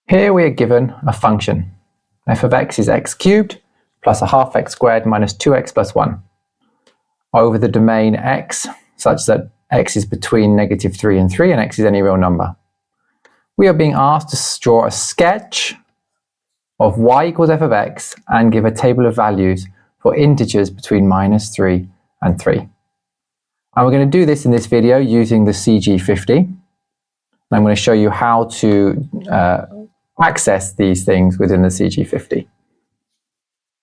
Here we are given a function. f of x is x cubed plus a half x squared minus 2x plus 1 over the domain x such that x is between -3 and 3 and x is any real number. We are being asked to draw a sketch of y equals f of x and give a table of values for integers between -3 and 3. And we're going to do this in this video using the CG50. I'm going to show you how to access these things within the CG50.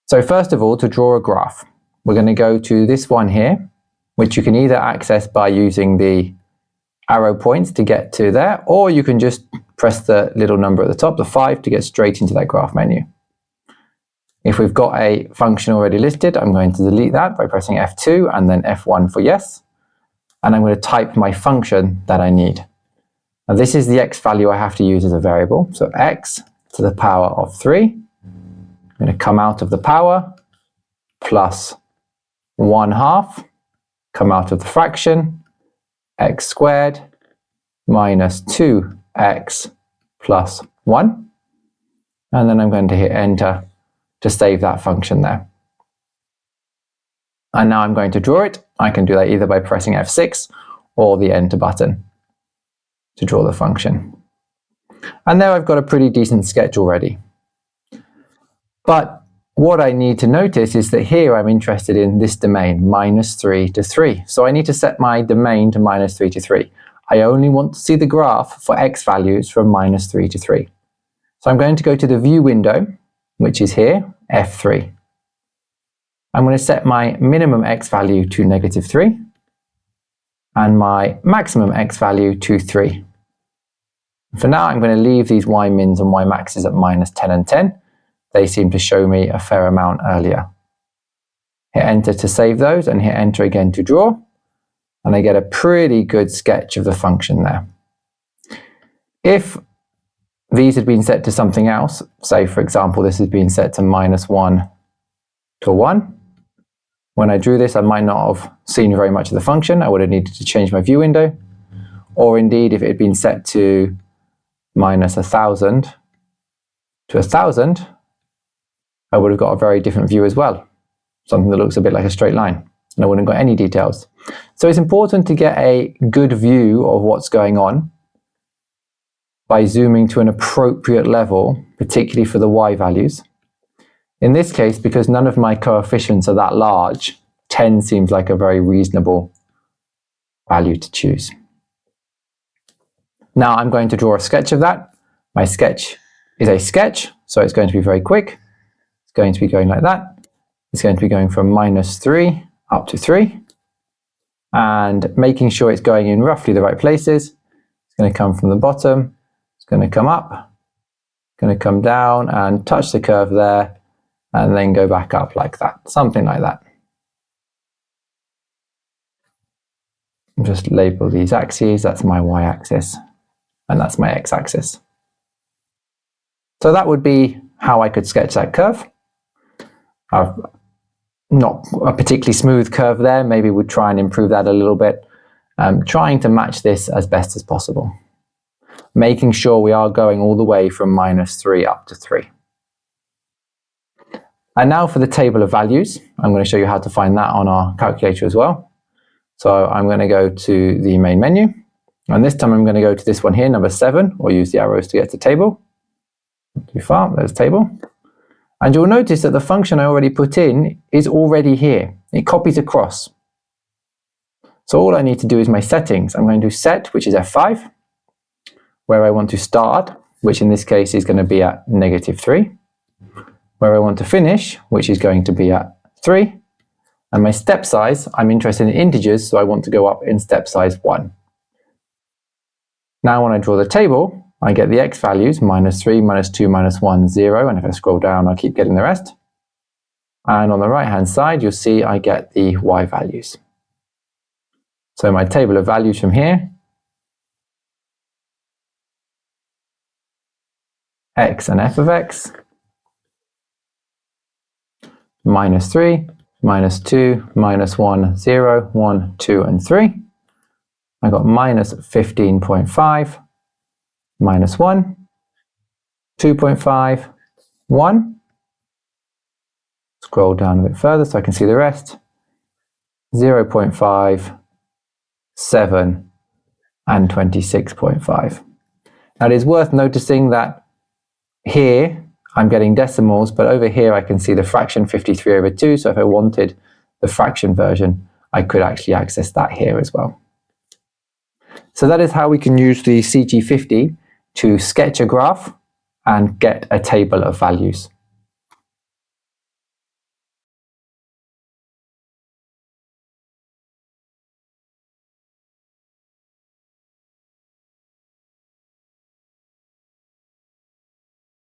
So first of all, to draw a graph, we're going to go to this one here, which you can either access by using the arrow points to get to there, or you can just press the little number at the top, the 5, to get straight into that graph menu. If we've got a function already listed, I'm going to delete that by pressing F2 and then F1 for yes. And I'm going to type my function that I need. Now this is the x value I have to use as a variable. So x to the power of 3. I'm going to come out of the power plus 1/2, come out of the fraction, x squared minus 2x plus 1. And then I'm going to hit enter to save that function there. And now I'm going to draw it. I can do that either by pressing F6 or the enter button to draw the function. And there I've got a pretty decent sketch already. But what I need to notice is that here I'm interested in this domain, -3 to 3. So I need to set my domain to -3 to 3. I only want to see the graph for x values from -3 to 3. So I'm going to go to the view window, which is here, F3. I'm going to set my minimum x value to -3 and my maximum x value to 3. For now, I'm going to leave these y mins and y maxes at -10 and 10. They seem to show me a fair amount earlier. Hit enter to save those and hit enter again to draw. And I get a pretty good sketch of the function there. If these had been set to something else, say for example this has been set to -1 to 1, when I drew this I might not have seen very much of the function. I would have needed to change my view window. Or indeed if it had been set to -1,000 to 1,000, I would have got a very different view as well. Something that looks a bit like a straight line. And I wouldn't have got any details. So it's important to get a good view of what's going on by zooming to an appropriate level, particularly for the y values. In this case, because none of my coefficients are that large, 10 seems like a very reasonable value to choose. Now I'm going to draw a sketch of that. My sketch is a sketch, so it's going to be very quick. It's going to be going like that. It's going to be going from -3 up to 3 and making sure it's going in roughly the right places. It's going to come from the bottom, it's going to come up, it's going to come down and touch the curve there and then go back up like that, something like that. Just label these axes. That's my y-axis and that's my x-axis. So that would be how I could sketch that curve. Not a particularly smooth curve there. Maybe we'd try and improve that a little bit. Trying to match this as best as possible. Making sure we are going all the way from -3 up to 3. And now for the table of values. I'm going to show you how to find that on our calculator as well. So I'm going to go to the main menu. And this time I'm going to go to this one here, number 7, or use the arrows to get to table. Not too far, there's table. And you'll notice that the function I already put in is already here. It copies across. So all I need to do is my settings. I'm going to set, which is F5, where I want to start, which in this case is going to be at -3, where I want to finish, which is going to be at 3, and my step size, I'm interested in integers, so I want to go up in step size 1. Now when I draw the table, I get the x values, -3, -2, -1, 0, and if I scroll down, I'll keep getting the rest. And on the right-hand side, you'll see I get the y values. So my table of values from here, x and f of x, -3, -2, -1, 0, 1, 2, and 3. I got -15.5, -1, 2.5, 1. Scroll down a bit further so I can see the rest. 0.5, 7, and 26.5. Now it is worth noticing that here I'm getting decimals, but over here I can see the fraction 53 over 2, so if I wanted the fraction version, I could actually access that here as well. So that is how we can use the CG50 to sketch a graph and get a table of values.